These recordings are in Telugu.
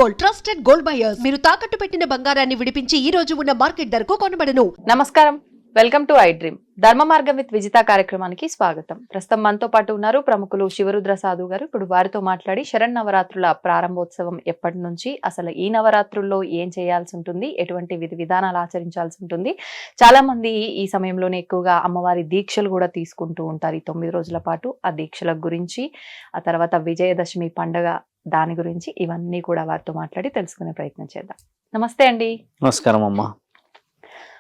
Gold, trusted gold buyers. మీరు తాకట్టు పెట్టిన బంగారాన్ని విడిపించి ఈ రోజు ఉన్న మార్కెట్ ధరకు కొనబడను. నమస్కారం, వెల్కమ్ టు ఐ డ్రీమ్. ధర్మ మార్గం విత్ విజిత కార్యక్రమానికి స్వాగతం. ప్రస్తుతం మనతో పాటు ఉన్నారు ప్రముఖులు శివరుద్ర సాధు గారు. ఇప్పుడు వారితో మాట్లాడి శరన్నవరాత్రుల ప్రారంభోత్సవం ఎప్పటి నుంచి, అసలు ఈ నవరాత్రుల్లో ఏం చేయాల్సి ఉంటుంది, ఎటువంటి విధి విధానాలు ఆచరించాల్సి ఉంటుంది, చాలా మంది ఈ సమయంలోనే ఎక్కువగా అమ్మవారి దీక్షలు కూడా తీసుకుంటూ ఉంటారు ఈ 9 రోజుల పాటు. ఆ దీక్షల గురించి, ఆ తర్వాత విజయదశమి పండుగ దాని గురించి, ఇవన్నీ కూడా వారితో మాట్లాడి తెలుసుకునే ప్రయత్నం చేద్దాం. నమస్తే అండి. నమస్కారం అమ్మా.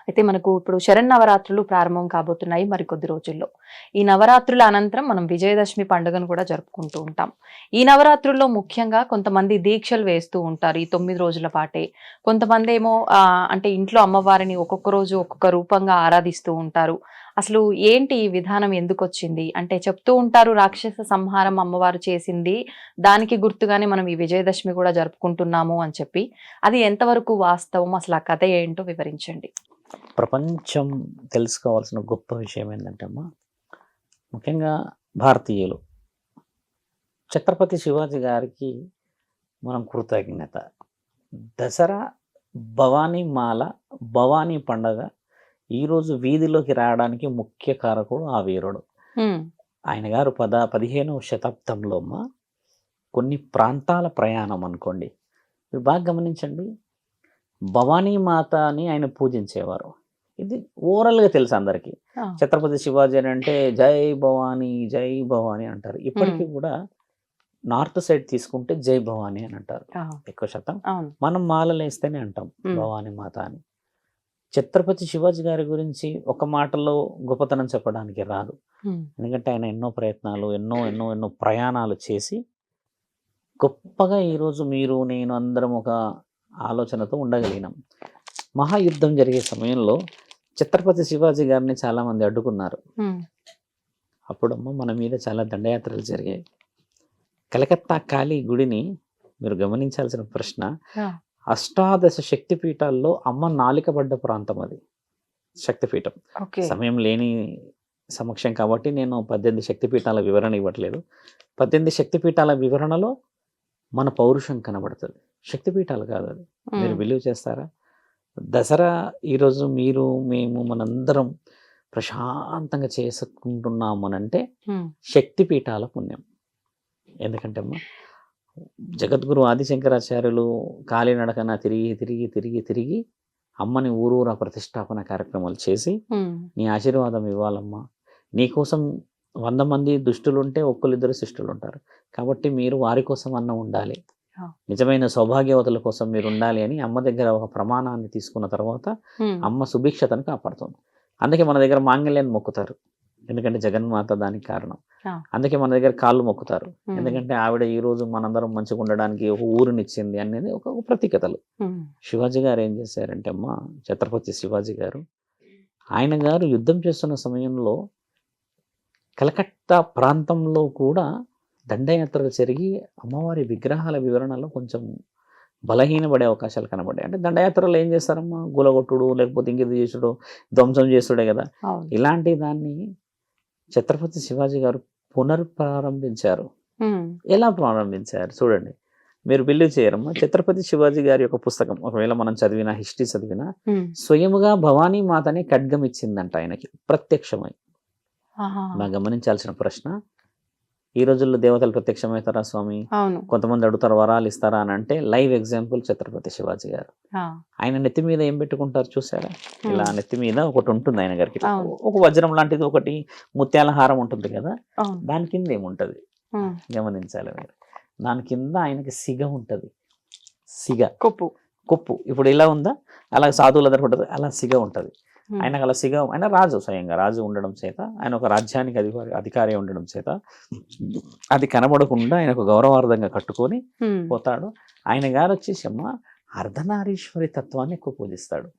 అయితే మనకు ఇప్పుడు శరన్నవరాత్రులు ప్రారంభం కాబోతున్నాయి మరికొద్ది రోజుల్లో. ఈ నవరాత్రుల అనంతరం మనం విజయదశమి పండుగను కూడా జరుపుకుంటూ ఉంటాం. ఈ నవరాత్రుల్లో ముఖ్యంగా కొంతమంది దీక్షలు వేస్తూ ఉంటారు ఈ 9 రోజుల పాటే. కొంతమంది ఏమో అంటే ఇంట్లో అమ్మవారిని ఒక్కొక్క రోజు ఒక్కొక్క రూపంగా ఆరాధిస్తూ ఉంటారు. అసలు ఏంటి ఈ విధానం, ఎందుకు వచ్చింది అంటే చెప్తూ ఉంటారు రాక్షస సంహారం అమ్మవారు చేసింది, దానికి గుర్తుగానే మనం ఈ విజయదశమి కూడా జరుపుకుంటున్నాము అని చెప్పి. అది ఎంతవరకు వాస్తవం, అసలు ఆ కథ ఏంటో వివరించండి. ప్రపంచం తెలుసుకోవాల్సిన గొప్ప విషయం ఏంటంటే అమ్మా, ముఖ్యంగా భారతీయులు ఛత్రపతి శివాజీ గారికి మనం కృతజ్ఞత. దసరా భవానీ మాల, భవానీ పండగ ఈరోజు వీధిలోకి రావడానికి ముఖ్య కారకుడు ఆ వీరుడు. ఆయన గారు 15వ శతాబ్దంలో అమ్మా కొన్ని ప్రాంతాల ప్రయాణం అనుకోండి, మీరు బాగా గమనించండి, భవానీ మాత అని ఆయన పూజించేవారు. ఇది ఓవరాల్గా తెలుసు అందరికీ. ఛత్రపతి శివాజీ అని అంటే జై భవానీ జై భవానీ అంటారు. ఇప్పటికీ కూడా నార్త్ సైడ్ తీసుకుంటే జై భవానీ అని అంటారు ఎక్కువ శాతం. మనం మాలలు వేస్తేనే అంటాం భవానీ మాత అని. ఛత్రపతి శివాజీ గారి గురించి ఒక మాటలో గొప్పతనం చెప్పడానికి రాదు. ఎందుకంటే ఆయన ఎన్నో ప్రయత్నాలు, ఎన్నో ఎన్నో ఎన్నో ప్రయాణాలు చేసి గొప్పగా ఈరోజు మీరు నేను అందరం ఒక ఆలోచనతో ఉండగలిగినాం. మహాయుద్ధం జరిగే సమయంలో ఛత్రపతి శివాజీ గారిని చాలా మంది అడ్డుకున్నారు. అప్పుడమ్మ మన మీద చాలా దండయాత్రలు జరిగాయి. కలకత్తా కాళీ గుడిని మీరు గమనించాల్సిన ప్రశ్న, అష్టాదశ శక్తిపీఠాల్లో అమ్మ నాలికబడ్డ ప్రాంతం అది శక్తిపీఠం. సమయం లేని సమక్షం కాబట్టి నేను 18 శక్తిపీఠాల వివరణ ఇవ్వట్లేదు. 18 శక్తిపీఠాల వివరణలో మన పౌరుషం కనబడుతుంది, శక్తిపీఠాలు కాదు అది. మీరు బిలీవ్ చేస్తారా? దసరా ఈరోజు మీరు మేము మనందరం ప్రశాంతంగా చేసుకుంటున్నాము అనంటే శక్తిపీఠాల పుణ్యం. ఎందుకంటే అమ్మా జగద్గురు ఆదిశంకరాచార్యులు కాలినడకన తిరిగి తిరిగి తిరిగి తిరిగి అమ్మని ఊరూరా ప్రతిష్టాపన కార్యక్రమాలు చేసి నీ ఆశీర్వాదం ఇవ్వాలమ్మా, నీకోసం 100 మంది దుష్టులుంటే ఒక్కరిద్దరు శిష్టులు ఉంటారు, కాబట్టి మీరు వారి కోసం అన్న ఉండాలి, నిజమైన సౌభాగ్యవతుల కోసం మీరు ఉండాలి అని అమ్మ దగ్గర ఒక ప్రమాణాన్ని తీసుకున్న తర్వాత అమ్మ సుభిక్షతను కాపాడుతుంది. అందుకే మన దగ్గర మాంగళ్యాన్ని మొక్కుతారు, ఎందుకంటే జగన్మాత దానికి కారణం. అందుకే మన దగ్గర కాళ్ళు మొక్కుతారు, ఎందుకంటే ఆవిడ ఈ రోజు మనందరం మంచిగా ఉండడానికి ఒక ఊరినిచ్చింది అనేది ఒక ప్రతీకతలు. శివాజీ గారు ఏం చేశారంటే అమ్మ, ఛత్రపతి శివాజీ గారు ఆయన గారు యుద్ధం చేస్తున్న సమయంలో కలకత్తా ప్రాంతంలో కూడా దండయాత్రలు జరిగి అమ్మవారి విగ్రహాల వివరణలో కొంచెం బలహీనపడే అవకాశాలు కనబడ్డాయి. అంటే దండయాత్రలు ఏం చేస్తారమ్మా, గులగొట్టుడు లేకపోతే ఇంకేది చేసుడు, ధ్వంసం చేసుడే కదా. ఇలాంటి దాన్ని ఛత్రపతి శివాజీ గారు పునర్ప్రారంభించారు. ఎలా ప్రారంభించారు చూడండి, మీరు బిలీవ్ చేయరమ్మా. ఛత్రపతి శివాజీ గారి యొక్క పుస్తకం ఒకవేళ మనం చదివినా, హిస్టరీ చదివినా, స్వయముగా భవానీ మాతని ఖడ్గం ఇచ్చిందంట ఆయనకి ప్రత్యక్షమై. మనం గమనించాల్సిన ప్రశ్న, ఈ రోజుల్లో దేవతలు ప్రత్యక్షమవుతారా స్వామి? కొంతమంది అడుగుతారు వరాలు ఇస్తారా అని అంటే, లైవ్ ఎగ్జాంపుల్ ఛత్రపతి శివాజీ గారు. ఆయన నెత్తి మీద ఏం పెట్టుకుంటారు చూసారా? ఇలా నెత్తి మీద ఒకటి ఉంటుంది ఆయన గారికి, ఒక వజ్రం లాంటిది, ఒకటి ముత్యాల హారం ఉంటుంది కదా, దాని కింద ఏముంటది గమనించాలి మీరు. దాని కింద ఆయనకి సిగ ఉంటది, సిగ కొప్పు. ఇప్పుడు ఇలా ఉందా, అలా సాధువుల దగ్గర ఉంటుంది, అలా సిగ ఉంటది. ఆయనకు అలా సిగ, ఆయన రాజు, స్వయంగా రాజు ఉండడం చేత, ఆయన ఒక రాజ్యానికి అధికారి ఉండడం చేత అది కనబడకుండా ఆయనకు గౌరవార్థంగా కట్టుకొని పోతాడు. ఆయన గారు వచ్చేసి అమ్మ అర్ధనారీశ్వరి తత్వాన్ని ఎక్కువ పూజిస్తాడు.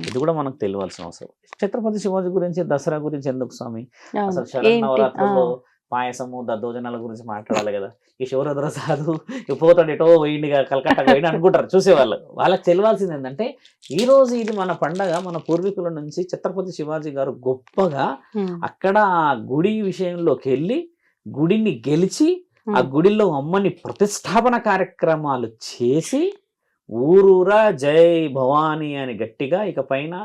ఇది కూడా మనకు తెలియాల్సిన అవసరం. ఛత్రపతి శివాజీ గురించి, దసరా గురించి ఎందుకు స్వామి? అసలు శరన్నవరాత్రుల్లో పాయసము దద్దోజనాల గురించి మాట్లాడాలి కదా. ఈ శివరుద్ర సాధు పోతాడు ఎటో పోయిండిగా, కలకత్తా పోయిండి అనుకుంటారు చూసేవాళ్ళు. వాళ్ళకి తెలియాల్సింది ఏంటంటే, ఈ రోజు ఇది మన పండగ, మన పూర్వీకుల నుంచి ఛత్రపతి శివాజీ గారు గొప్పగా అక్కడ ఆ గుడి విషయంలోకి వెళ్ళి గుడిని గెలిచి ఆ గుడిలో అమ్మని ప్రతిష్టాపన కార్యక్రమాలు చేసి ఊరూరా జై భవానీ అని గట్టిగా ఇక పైన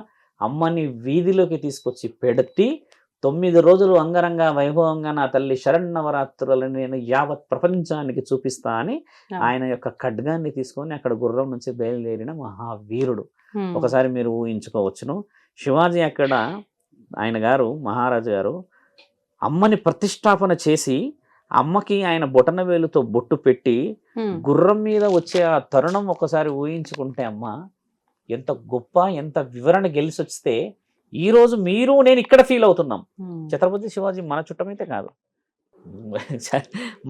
అమ్మని వీధిలోకి తీసుకొచ్చి పెట్టి 9 రోజులు అంగరంగ వైభవంగా నా తల్లి శరన్నవరాత్రులను నేను యావత్ ప్రపంచానికి చూపిస్తా అని ఆయన యొక్క ఖడ్గాన్ని తీసుకొని అక్కడ గుర్రం నుంచి బయలుదేరిన మహావీరుడు. ఒకసారి మీరు ఊహించుకోవచ్చును, శివాజీ అక్కడ ఆయన గారు మహారాజు గారు అమ్మని ప్రతిష్టాపన చేసి అమ్మకి ఆయన బొటన వేలుతో బొట్టు పెట్టి గుర్రం మీద వచ్చే ఆ తరుణం ఒకసారి ఊహించుకుంటే అమ్మ ఎంత గొప్ప, ఎంత వివరణ గెలిచి వస్తే ఈ రోజు మీరు నేను ఇక్కడ ఫీల్ అవుతున్నాం. ఛత్రపతి శివాజీ మన చుట్టమైతే కాదు,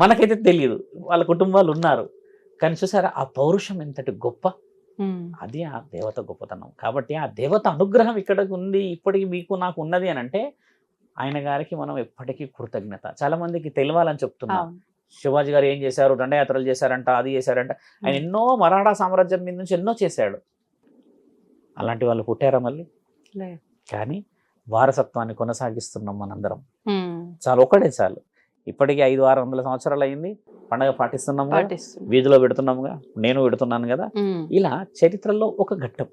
మనకైతే తెలియదు, వాళ్ళ కుటుంబాలు ఉన్నారు, కానీ చూసారా ఆ పౌరుషం ఎంతటి గొప్ప, అది ఆ దేవత గొప్పతనం. కాబట్టి ఆ దేవత అనుగ్రహం ఇక్కడ ఉంది, ఇప్పటికి మీకు నాకు ఉన్నది అని అంటే ఆయన గారికి మనం ఎప్పటికీ కృతజ్ఞత. చాలా మందికి తెలియాలని చెప్తున్నా, శివాజీ గారు ఏం చేశారు, దండయాత్రలు చేశారంట, అది చేశారంట. ఆయన ఎన్నో మరాఠా సామ్రాజ్యం మీద నుంచి ఎన్నో చేశాడు. అలాంటి వాళ్ళు పుట్టారా మళ్ళీ? కానీ వారసత్వాన్ని కొనసాగిస్తున్నాం మనందరం. చాలు, ఒకటే చాలు. ఇప్పటికీ 500-600 సంవత్సరాలు అయింది, పండగ పాటిస్తున్నాము, వీధిలో పెడుతున్నాముగా, నేను పెడుతున్నాను కదా. ఇలా చరిత్రలో ఒక ఘట్టం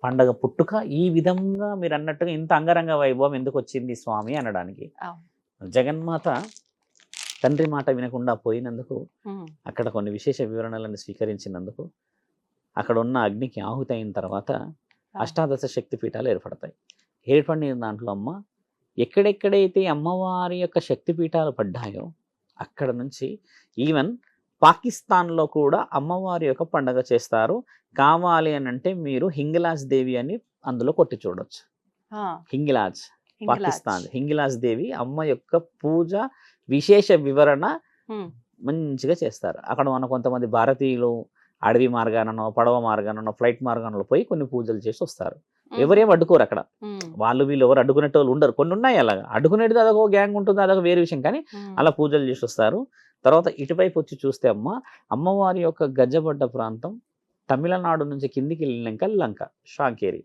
పండగ పుట్టుక. ఈ విధంగా మీరు అన్నట్టుగా ఇంత అంగరంగ వైభవం ఎందుకు వచ్చింది స్వామి అనడానికి, జగన్మాత తండ్రి మాట వినకుండా పోయినందుకు, అక్కడ కొన్ని విశేష వివరణలను స్వీకరించినందుకు, అక్కడ ఉన్న అగ్నికి ఆహుతి అయిన తర్వాత అష్టాదశ శక్తి పీఠాలు ఏర్పడతాయి. ఏర్పడిన దాంట్లో అమ్మ ఎక్కడెక్కడైతే అమ్మవారి యొక్క శక్తి పీఠాలు పడ్డాయో అక్కడ నుంచి ఈవెన్ పాకిస్తాన్లో కూడా అమ్మవారి యొక్క పండగ చేస్తారు. కావాలి అని అంటే మీరు హింగిలాజ్ దేవి అని అందులో కొట్టి చూడొచ్చు. హింగిలాజ్, పాకిస్తాన్ హింగిలాజ్ దేవి అమ్మ యొక్క పూజ విశేష వివరణ మంచిగా చేస్తారు. అక్కడ మన కొంతమంది భారతీయులు అడవి మార్గానో, పడవ మార్గానో, ఫ్లైట్ మార్గానో పోయి కొన్ని పూజలు చేసి వస్తారు. ఎవరేం అడ్డుకోరు అక్కడ, వాళ్ళు వీళ్ళు ఎవరు అడ్డుకునే వాళ్ళు ఉండరు. కొన్ని ఉన్నాయి అలాగా, అడ్డుకునేది అదొక గ్యాంగ్ ఉంటుంది, అదొక వేరే విషయం. కానీ అలా పూజలు చేసి వస్తారు. తర్వాత ఇటువైపు వచ్చి చూస్తే అమ్మవారి యొక్క గజ్జబడ్డ ప్రాంతం తమిళనాడు నుంచి కిందికి వెళ్ళినాక లంక, శాంకేరి,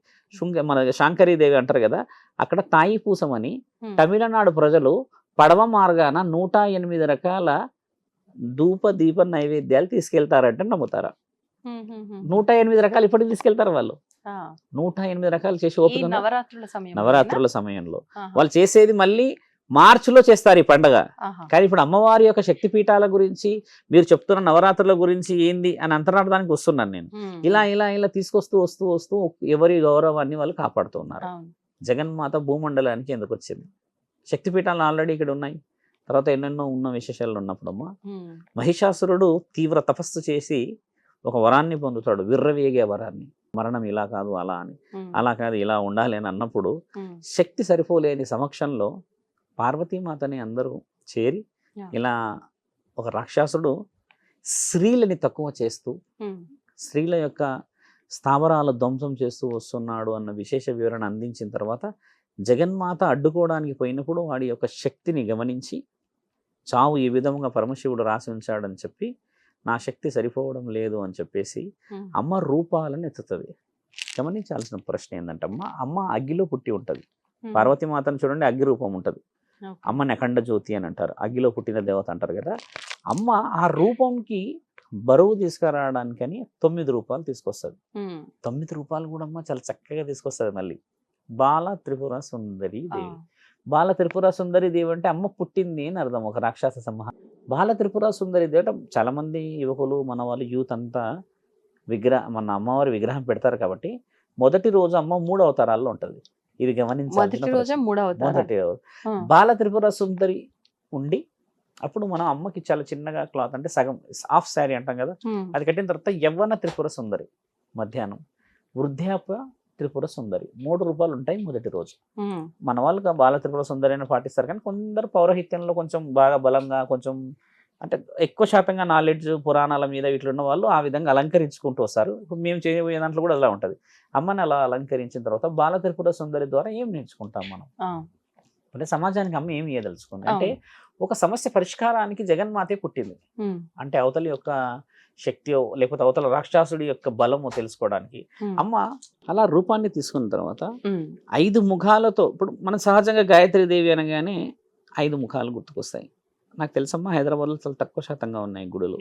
మన శాంకరీదేవి అంటారు కదా, అక్కడ తాయి పూసమని తమిళనాడు ప్రజలు పడవ మార్గాన 108 రకాల ధూప దీప నైవేద్యాలు తీసుకెళ్తారంటే నమ్ముతారా? 108 రకాలు ఇప్పటికి తీసుకెళ్తారు వాళ్ళు. 108 రకాలు చేసి ఓపిక నవరాత్రుల సమయంలో వాళ్ళు చేసేది మళ్ళీ మార్చిలో చేస్తారు ఈ పండగ. కానీ ఇప్పుడు అమ్మవారి యొక్క శక్తి పీఠాల గురించి మీరు చెప్తున్న నవరాత్రుల గురించి ఏంది అని అంతరార్థానికి వస్తున్నాను నేను. ఇలా ఇలా ఇలా తీసుకొస్తూ వస్తూ వస్తూ ఎవరి గౌరవాన్ని వాళ్ళు కాపాడుతున్నారు. జగన్మాత భూమండలానికి ఎందుకు వచ్చింది? శక్తి పీఠాలు ఆల్రెడీ ఇక్కడ ఉన్నాయి. తర్వాత ఎన్నెన్నో ఉన్న విశేషాలు ఉన్నప్పుడమ్మా మహిషాసురుడు తీవ్ర తపస్సు చేసి ఒక వరాన్ని పొందుతాడు, విర్రవేగే వరాన్ని. మరణం ఇలా కాదు అలా అని, అలా కాదు ఇలా ఉండాలి అని అన్నప్పుడు శక్తి సరిపోలేని సమక్షంలో పార్వతీమాతని అందరూ చేరి ఇలా ఒక రాక్షసుడు స్త్రీలని తక్కువ చేస్తూ స్త్రీల యొక్క స్థావరాల ధ్వంసం చేస్తూ వస్తున్నాడు అన్న విశేష వివరణ అందించిన తర్వాత జగన్మాత అడ్డుకోవడానికి పోయినప్పుడు వాడి యొక్క శక్తిని గమనించి చావు ఈ విధంగా పరమశివుడు రాసి ఉంచాడని చెప్పి నా శక్తి సరిపోవడం లేదు అని చెప్పేసి అమ్మ రూపాలను ఎత్తుతుంది. గమనించాల్సిన ప్రశ్న ఏంటంటే అమ్మ అగ్గిలో పుట్టి ఉంటుంది. పార్వతీమాతను చూడండి, అగ్గి రూపం ఉంటుంది. అమ్మని అఖండ జ్యోతి అని అంటారు, అగ్గిలో పుట్టిన దేవత అంటారు కదా. అమ్మ ఆ రూపంకి బరువు తీసుకురావడానికని 9 రూపాలు తీసుకొస్తుంది. 9 రూపాలు కూడా అమ్మ చాలా చక్కగా తీసుకొస్తుంది. మళ్ళీ బాల త్రిపుర సుందరి దేవి. బాల త్రిపుర సుందరి దేవి అంటే అమ్మ పుట్టింది అని అర్థం, ఒక రాక్షస సంహారం. బాల త్రిపుర సుందరి దేవి అంటే చాలా మంది యువకులు మన వాళ్ళు యూత్ అంతా మన అమ్మవారి విగ్రహం పెడతారు. కాబట్టి మొదటి రోజు అమ్మ 3 అవతారాల్లో ఉంటుంది. ఇది గమనించాలి. మొదటి బాల త్రిపుర సుందరి ఉండి అప్పుడు మనం అమ్మకి చాలా చిన్నగా క్లాత్ అంటే సగం హాఫ్ శారీ అంటాం కదా, అది కట్టిన తర్వాత యవ్వన త్రిపుర సుందరి మధ్యాహ్నం, వృద్ధాప్య త్రిపుర సుందరి 3 రూపాయలు ఉంటాయి మొదటి రోజు. మన వాళ్ళకి బాల త్రిపుర సుందరి అని పాటిస్తారు. కానీ కొందరు పౌరహిత్యంలో కొంచెం బాగా బలంగా కొంచెం అంటే ఎక్కువ శాతంగా నాలెడ్జ్ పురాణాల మీద ఇట్లున్న వాళ్ళు ఆ విధంగా అలంకరించుకుంటూ వస్తారు. ఇప్పుడు మేము చేయబోయే దాంట్లో కూడా అలా ఉంటుంది. అమ్మని అలా అలంకరించిన తర్వాత బాల త్రిపుర సుందరి ద్వారా ఏం నేర్చుకుంటాం మనం అంటే సమాజానికి అమ్మ ఏమి ఇయ్యదలుచుకుంది అంటే ఒక సమస్య పరిష్కారానికి జగన్మాతే పుట్టింది. అంటే అవతలి యొక్క శక్తియో లేకపోతే అవతల రాక్షసుడి యొక్క బలమో తెలుసుకోవడానికి అమ్మ అలా రూపాన్ని తీసుకున్న తర్వాత 5 ముఖాలతో, ఇప్పుడు మనం సహజంగా గాయత్రి దేవి అనగానే 5 ముఖాలు గుర్తుకొస్తాయి. నాకు తెలుసమ్మా హైదరాబాద్లో చాలా తక్కువ శాతంగా ఉన్నాయి గుడులు.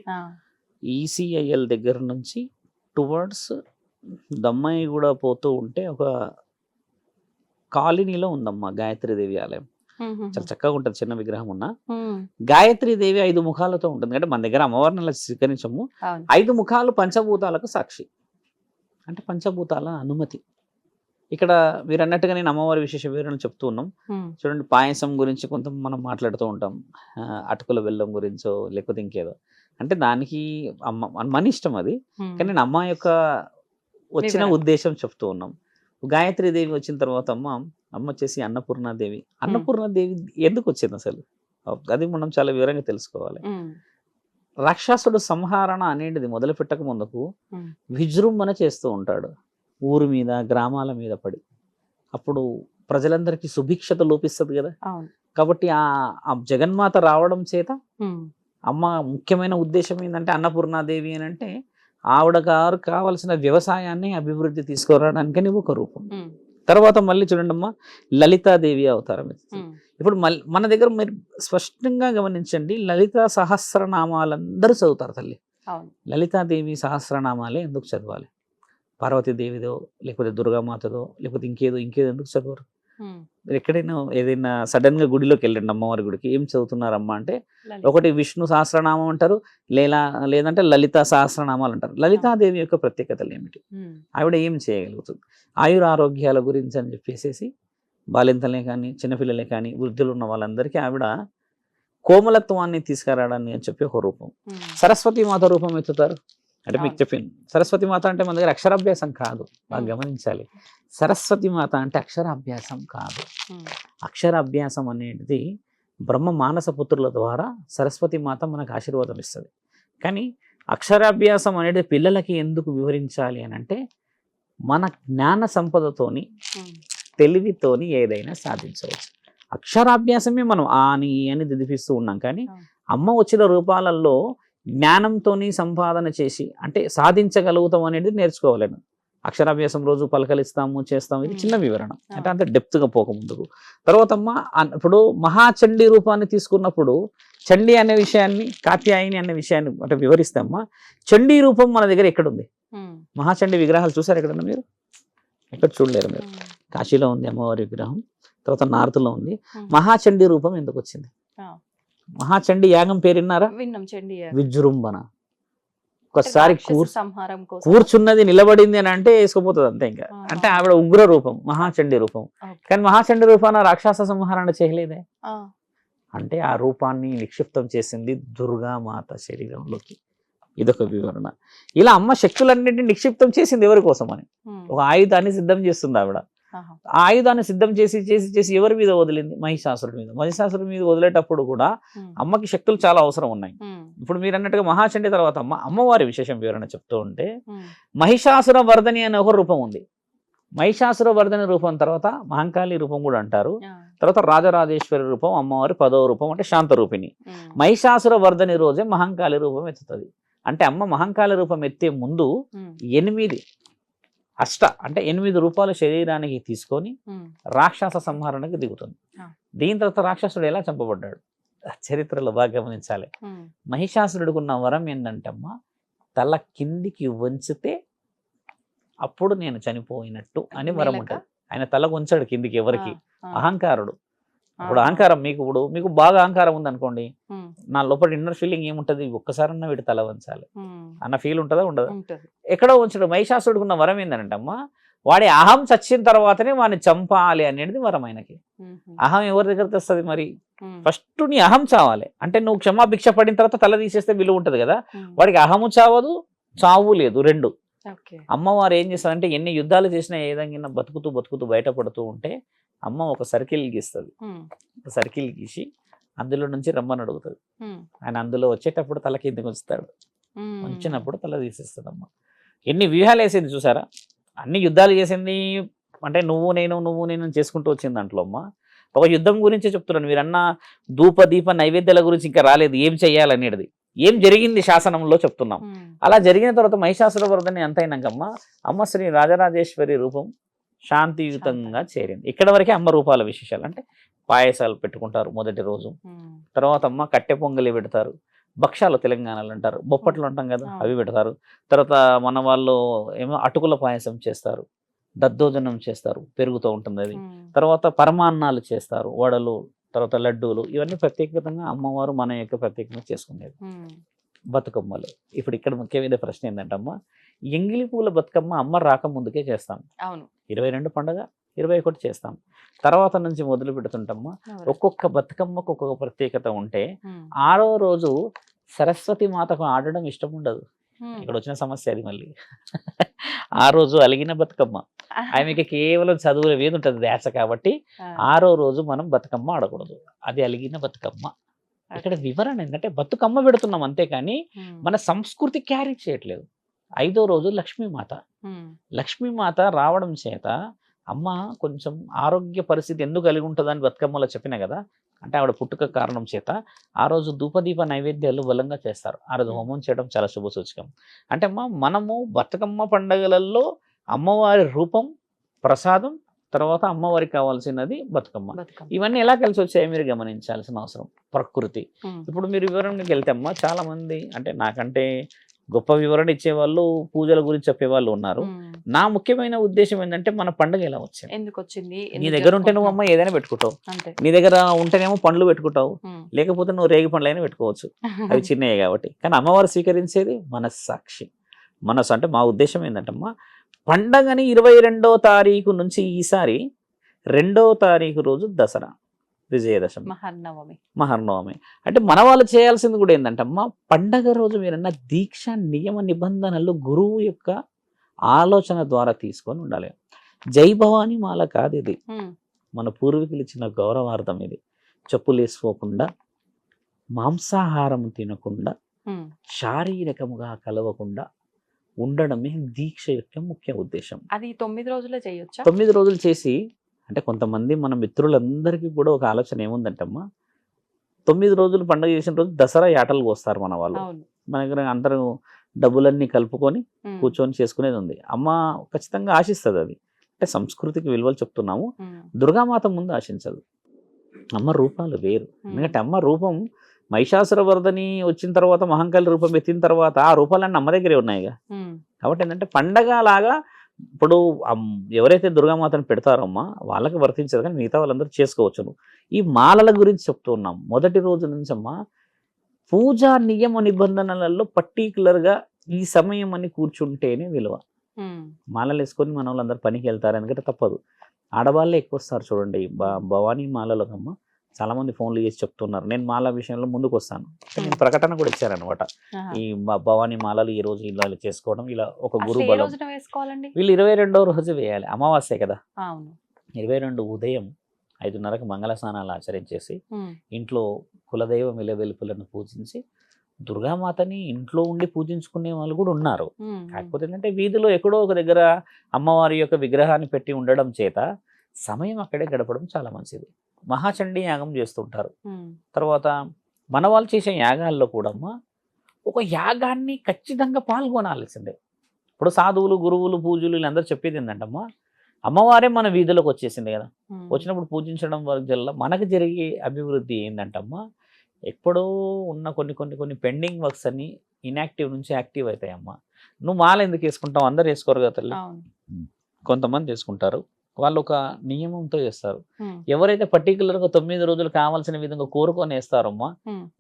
ఈసీఐఎల్ దగ్గర నుంచి టువర్డ్స్ దమ్మాయి కూడా పోతూ ఉంటే ఒక కాలనీలో ఉందమ్మా గాయత్రీదేవి ఆలయం. చాలా చక్కగా ఉంటుంది, చిన్న విగ్రహం ఉన్న గాయత్రీదేవి 5 ముఖాలతో ఉంటుంది. అంటే మన దగ్గర అమ్మవారిని అలా స్వీకరించము. 5 ముఖాలు పంచభూతాలకు సాక్షి, అంటే పంచభూతాల అనుమతి. ఇక్కడ మీరు అన్నట్టుగా నేను అమ్మవారి విశేష వివరణ చెప్తూ ఉన్నాం. చూడండి, పాయసం గురించి కొంత మనం మాట్లాడుతూ ఉంటాం, అటుకుల బెల్లం గురించో లేకపోతే ఇంకేదో. అంటే దానికి మన ఇష్టం అది, కానీ నేను అమ్మ యొక్క వచ్చిన ఉద్దేశం చెప్తూ ఉన్నాం. గాయత్రీదేవి వచ్చిన తర్వాత అమ్మ వచ్చేసి అన్నపూర్ణాదేవి. అన్నపూర్ణాదేవి ఎందుకు వచ్చింది అసలు, అది మనం చాలా వివరంగా తెలుసుకోవాలి. రాక్షసుడు సంహరణ అనేది మొదలు పెట్టక ముందుకు విజృంభణ చేస్తూ ఉంటాడు ఊరు మీద, గ్రామాల మీద పడి. అప్పుడు ప్రజలందరికీ సుభిక్షత లోపిస్తుంది కదా. కాబట్టి ఆ జగన్మాత రావడం చేత అమ్మ ముఖ్యమైన ఉద్దేశం ఏంటంటే అన్నపూర్ణాదేవి అని అంటే ఆవిడ గారు కావలసిన వ్యవసాయాన్ని అభివృద్ధి తీసుకురావడానికని ఒక రూపం. తర్వాత మళ్ళీ చూడండి అమ్మ, లలితాదేవి అవతారం. ఇప్పుడు మన దగ్గర మీరు స్పష్టంగా గమనించండి, లలితా సహస్రనామాలందరూ చదువుతారు తల్లి. లలితాదేవి సహస్రనామాలే ఎందుకు చదవాలి? పార్వతీదేవిదో లేకపోతే దుర్గామాతదో లేకపోతే ఇంకేదో ఎందుకు చదవరు? మీరు ఎక్కడైనా ఏదైనా సడన్ గా గుడిలోకి వెళ్ళండి, అమ్మవారి గుడికి, ఏం చదువుతున్నారమ్మా అంటే ఒకటి విష్ణు సహస్రనామం అంటారు, లేదంటే లలిత సహస్రనామాలు అంటారు. లలితాదేవి యొక్క ప్రత్యేకతలు ఏమిటి, ఆవిడ ఏం చేయగలుగుతుంది, ఆయురారోగ్యాల గురించి అని చెప్పేసి బాలింతలే కానీ చిన్నపిల్లలే కానీ వృద్ధులు ఉన్న వాళ్ళందరికీ ఆవిడ కోమలత్వాన్ని తీసుకురావడాన్ని అని చెప్పి ఒక రూపం. సరస్వతి మాత రూపం ఎత్తుతారు. అంటే మీకు చెప్పాను, సరస్వతి మాత అంటే మన దగ్గర అక్షరాభ్యాసం కాదు, బాగా గమనించాలి. సరస్వతి మాత అంటే అక్షరాభ్యాసం కాదు. అక్షరాభ్యాసం అనేది బ్రహ్మ మానస పుత్రుల ద్వారా సరస్వతి మాత మనకు ఆశీర్వాదం ఇస్తుంది. కానీ అక్షరాభ్యాసం అనేది పిల్లలకి ఎందుకు వివరించాలి అని అంటే మన జ్ఞాన సంపదతోని తెలివితోని ఏదైనా సాధించవచ్చు. అక్షరాభ్యాసమే మనం అని దిదిపిస్తూ ఉన్నాం, కానీ అమ్మ వచ్చిన రూపాలలో జ్ఞానంతోని సంపాదన చేసి అంటే సాధించగలుగుతాం అనేది నేర్చుకోవాలను. అక్షరాభ్యాసం రోజు పలకలిస్తాము, చేస్తాము, ఇది చిన్న వివరణ, అంటే అంత డెప్త్గా పోక ముందుకు. తర్వాత ఇప్పుడు మహాచండీ రూపాన్ని తీసుకున్నప్పుడు చండీ అనే విషయాన్ని, కాత్యాయని అనే విషయాన్ని అంటే వివరిస్తామా. చండీ రూపం మన దగ్గర ఎక్కడుంది? మహాచండీ విగ్రహాలు చూసారు ఎక్కడన్నా మీరు? ఎక్కడ చూడలేరు మీరు. కాశీలో ఉంది అమ్మవారి విగ్రహం, తర్వాత నార్త్లో ఉంది. మహాచండీ రూపం ఎందుకు వచ్చింది? మహాచండీ యాగం పేరున్నారా? విజృంభణ. ఒకసారి కూర్చున్నది నిలబడింది అని అంటే వేసుకుపోతుంది అంతే. ఇంకా అంటే ఆవిడ ఉగ్ర రూపం, మహాచండీ రూపం. కానీ మహాచండీ రూపాన రాక్షస సంహారణ చేయలేదే, అంటే ఆ రూపాన్ని నిక్షిప్తం చేసింది దుర్గామాత శరీరంలోకి. ఇదొక వివరణ. ఇలా అమ్మ శక్తులన్నింటినీ నిక్షిప్తం చేసింది ఎవరి కోసం అని, ఒక ఆయుధాన్ని సిద్ధం చేస్తుంది ఆవిడ. ఆ ఆయుధాన్ని సిద్ధం చేసి చేసి చేసి ఎవరి మీద వదిలింది? మహిషాసురుడి మీద. మహిషాసురుడి మీద వదిలేటప్పుడు కూడా అమ్మకి శక్తులు చాలా అవసరం ఉన్నాయి. ఇప్పుడు మీరు అన్నట్టుగా మహాచండి తర్వాత అమ్మవారి విశేషం వివరణ చెప్తూ ఉంటే మహిషాసుర వర్ధని అనే ఒక రూపం ఉంది. మహిషాసుర వర్ధని రూపం తర్వాత మహంకాళి రూపం కూడా అంటారు. తర్వాత రాజరాజేశ్వరి రూపం, అమ్మవారి 10వ రూపం అంటే శాంత రూపిణి. మహిషాసుర వర్ధని రోజే మహంకాళి రూపం ఎత్తుతుంది. అంటే అమ్మ మహంకాళి రూపం ఎత్తే ముందు 8 రూపాయల శరీరానికి తీసుకొని రాక్షస సంహారణకి దిగుతుంది. దీని తర్వాత రాక్షసుడు ఎలా చంపబడ్డాడు చరిత్రలో బాగా గమనించాలి. మహిషాసురుడికి ఉన్న వరం ఏంటంటే అమ్మ, తల కిందికి వంచితే అప్పుడు నేను చనిపోయినట్టు అని వరం ఉంటుంది. ఆయన తల వంచాడు కిందికి ఎవరికి? అహంకారుడు. ఇప్పుడు అహంకారం మీకు బాగా అహంకారం ఉంది అనుకోండి, నా లోపల ఇన్నర్ ఫీలింగ్ ఏముంటది? ఒక్కసారన్నా వీటి తల వంచాలి అన్న ఫీల్ ఉంటుందా? ఉండదా? ఎక్కడో ఉంచడు. మహిషాసురుడికి ఉన్న వరం ఏంటంటే అమ్మ, వాడి అహం చచ్చిన తర్వాతనే వాడిని చంపాలి అనేది వరం ఆయనకి. అహం ఎవరి దగ్గర తెస్తుంది మరి? ఫస్ట్ నీ అహం చావాలి. అంటే నువ్వు క్షమాభిక్ష పడిన తర్వాత తల తీసేస్తే విలువ ఉంటది కదా. వాడికి అహము చావదు, చావు లేదు, రెండు. అమ్మవారు ఏం చేస్తారంటే ఎన్ని యుద్ధాలు చేసినా ఏ విధంగా బతుకుతూ బయటపడుతూ ఉంటే అమ్మ ఒక సర్కిల్ గీస్తుంది. ఒక సర్కిల్ గీసి అందులో నుంచి రమ్మని అడుగుతుంది. ఆయన అందులో వచ్చేటప్పుడు తల కిందకి ఉంచుతాడు, ఉంచినప్పుడు తల తీసేస్తుంది. అమ్మ ఎన్ని వ్యూహాలు వేసింది చూసారా? అన్ని యుద్ధాలు చేసింది. అంటే నువ్వు నేను చేసుకుంటూ వచ్చింది దాంట్లో. అమ్మ ఒక యుద్ధం గురించి చెప్తున్నాను. మీరన్న దీప నైవేద్యాల గురించి ఇంకా రాలేదు, ఏం చెయ్యాలనేది. ఏం జరిగింది శాసనంలో చెప్తున్నాం. అలా జరిగిన తర్వాత మహిషాసుర వర్ధని అంతైనాకమ్మ అమ్మ శ్రీ రాజరాజేశ్వరి రూపం శాంతియుతంగా చేరింది. ఇక్కడ వరకే అమ్మ రూపాల విశేషాలు. అంటే పాయసాలు పెట్టుకుంటారు మొదటి రోజు, తర్వాత అమ్మ కట్టె పొంగలి పెడతారు, భక్షాలు తెలంగాణలో అంటారు, బొప్పట్లు అంటాం కదా, అవును. అవి పెడతారు. తర్వాత మన వాళ్ళు ఏమో అటుకుల పాయసం చేస్తారు, దద్దోజనం చేస్తారు, పెరుగుతూ ఉంటుంది అది. తర్వాత పరమాన్నాలు చేస్తారు, వడలు, తర్వాత లడ్డూలు, ఇవన్నీ ప్రత్యేకంగా అమ్మవారు మన యొక్క ప్రత్యేకంగా చేసుకునేది. బతుకమ్మలు ఇప్పుడు ఇక్కడ ముఖ్యమైన ప్రశ్న ఏంటంటే ఎంగిలి పూల బతుకమ్మ అమ్మ రాకముందుకే చేస్తాం. అవును. 22 పండుగ, 21 చేస్తాం. తర్వాత నుంచి మొదలు పెడుతుంటమ్మా. ఒక్కొక్క బతుకమ్మకు ఒక్కొక్క ప్రత్యేకత ఉంటే 6వ రోజు సరస్వతి మాతకు ఆడడం ఇష్టం ఉండదు. ఇక్కడ వచ్చిన సమస్య అది మళ్ళీ. ఆ రోజు అలిగిన బతుకమ్మ, ఆమెకి కేవలం చదువుల మీద ఉంటుంది ధ్యాస, కాబట్టి 6వ రోజు మనం బతుకమ్మ ఆడకూడదు, అది అలిగిన బతుకమ్మ. ఇక్కడ వివరణ ఏంటంటే బతుకమ్మ పెడుతున్నాం అంతేకాని మన సంస్కృతి క్యారీ చేయట్లేదు. 5వ రోజు లక్ష్మీమాత. లక్ష్మీమాత రావడం చేత అమ్మ కొంచెం ఆరోగ్య పరిస్థితి ఎందుకు కలిగి ఉంటుందని బతుకమ్మలో చెప్పిన కదా, అంటే ఆవిడ పుట్టుక కారణం చేత ఆ రోజు ధూపదీప నైవేద్యాలు బలంగా చేస్తారు. ఆ రోజు హోమం చేయడం చాలా శుభ సూచకం. అంటే అమ్మ మనము బతుకమ్మ పండుగలలో అమ్మవారి రూపం, ప్రసాదం, తర్వాత అమ్మవారికి కావాల్సినది బతుకమ్మ. ఇవన్నీ ఎలా కలిసి వచ్చాయో మీరు గమనించాల్సిన అవసరం. ప్రకృతి ఇప్పుడు మీరు వివరణకి వెళ్తే అమ్మ చాలా మంది అంటే నాకంటే గొప్ప వివరణ ఇచ్చేవాళ్ళు, పూజల గురించి చెప్పేవాళ్ళు ఉన్నారు. నా ముఖ్యమైన ఉద్దేశం ఏంటంటే మన పండుగ ఎలా వచ్చింది, ఎందుకు వచ్చింది. నీ దగ్గర ఉంటే నువ్వు అమ్మ ఏదైనా పెట్టుకుంటావు, నీ దగ్గర ఉంటేనేమో పండ్లు పెట్టుకుంటావు, లేకపోతే నువ్వు రేగి పండ్లు అయినా పెట్టుకోవచ్చు, అవి చిన్నవి కాబట్టి. కానీ అమ్మవారు స్వీకరించేది మనస్సాక్షి. మనసు అంటే మా ఉద్దేశం ఏంటంటమ్మా, పండగని 22వ తారీఖు నుంచి ఈసారి 2వ తారీఖు రోజు దసరా, విజయదశమి, మహర్నవమి. అంటే మన వాళ్ళు చేయాల్సింది కూడా ఏంటంటమ్మా, పండగ రోజు మీరన్న దీక్ష, నియమ నిబంధనలు గురువు యొక్క ఆలోచన ద్వారా తీసుకొని ఉండాలి. జై భవానీ మాల కాదు ఇది, మన పూర్వీకులు ఇచ్చిన గౌరవార్థం ఇది. చెప్పులు వేసుకోకుండా, మాంసాహారం తినకుండా, శారీరకముగా కలవకుండా ఉండడమే దీక్ష యొక్క ముఖ్య ఉద్దేశం. అది 9 రోజులే చేయొచ్చా? 9 రోజులు చేసి, అంటే కొంతమంది మన మిత్రులందరికీ కూడా ఒక ఆలోచన ఏముందంటమ్మా, 9 రోజులు పండుగ చేసిన రోజు దసరా యాటలు కోస్తారు మన వాళ్ళు. మన దగ్గర అందరూ డబ్బులన్నీ కలుపుకొని కూర్చొని చేసుకునేది ఉంది. అమ్మ ఖచ్చితంగా ఆశిస్తుంది అది, అంటే సంస్కృతికి విలువలు చెప్తున్నాము. దుర్గామాత ముందు ఆశించదు. అమ్మ రూపాలు వేరు. ఎందుకంటే అమ్మ రూపం మహిషాసురవర్ధని వచ్చిన తర్వాత, మహంకాళి రూపం ఎత్తిన తర్వాత ఆ రూపాలన్నీ అమ్మ దగ్గరే ఉన్నాయిగా. కాబట్టి ఏంటంటే పండగ లాగా ఇప్పుడు ఎవరైతే దుర్గామాతను పెడతారో అమ్మ వాళ్ళకి వర్తించదు, కానీ మిగతా వాళ్ళందరూ చేసుకోవచ్చును. ఈ మాలల గురించి చెప్తూ ఉన్నాం. మొదటి రోజు నుంచి అమ్మ పూజా నియమ నిబంధనలలో పర్టికులర్గా ఈ సమయం అని కూర్చుంటేనే విలువ. మాలలు వేసుకొని మన వాళ్ళందరూ పనికి వెళ్తారు, ఎందుకంటే తప్పదు. ఆడవాళ్ళే ఎక్కువ వస్తారు చూడండి భవానీ మాలలకు అమ్మ. చాలా మంది ఫోన్లు చేసి చెప్తున్నారు, నేను మాల విషయంలో ముందుకు వస్తాను. నేను ప్రకటన కూడా ఇచ్చారనమాట, ఈ భవానీ మాలలు ఈ రోజు ఇలా చేసుకోవడం, ఇలా ఒక గురు బలం. వీళ్ళు 22వ రోజు వేయాలి, అమావాస్య కదా. 22 ఉదయం 5:30కి మంగళ స్నానాలు ఆచరించేసి ఇంట్లో కులదైవ వెలుపులను పూజించి, దుర్గామాతని ఇంట్లో ఉండి పూజించుకునే వాళ్ళు కూడా ఉన్నారు. కాకపోతే ఏంటంటే వీధిలో ఎక్కడో ఒక దగ్గర అమ్మవారి యొక్క విగ్రహాన్ని పెట్టి ఉండడం చేత సమయం అక్కడే గడపడం చాలా మంచిది. మహాచండీ యాగం చేస్తుంటారు. తర్వాత మన వాళ్ళు చేసే యాగాల్లో కూడా ఒక యాగాన్ని ఖచ్చితంగా పాల్గొనాల్సిందే. ఇప్పుడు సాధువులు, గురువులు, పూజలు వీళ్ళందరూ చెప్పేది ఏంటంటమ్మా, అమ్మవారే మన వీధిలోకి వచ్చేసింది కదా, వచ్చినప్పుడు పూజించడం వరకు జల్ల మనకు జరిగే అభివృద్ధి ఏంటంటమ్మా, ఎప్పుడో ఉన్న కొన్ని పెండింగ్ వర్క్స్ అన్ని ఇన్యాక్టివ్ నుంచి యాక్టివ్ అవుతాయమ్మా. నువ్వు మాల ఎందుకు వేసుకుంటావు, అందరు వేసుకోరు కదా తల్లి, కొంతమంది వేసుకుంటారు. వాళ్ళు ఒక నియమంతో చేస్తారు. ఎవరైతే పర్టికులర్గా 9 రోజులు కావాల్సిన విధంగా కోరుకొని వేస్తారమ్మా,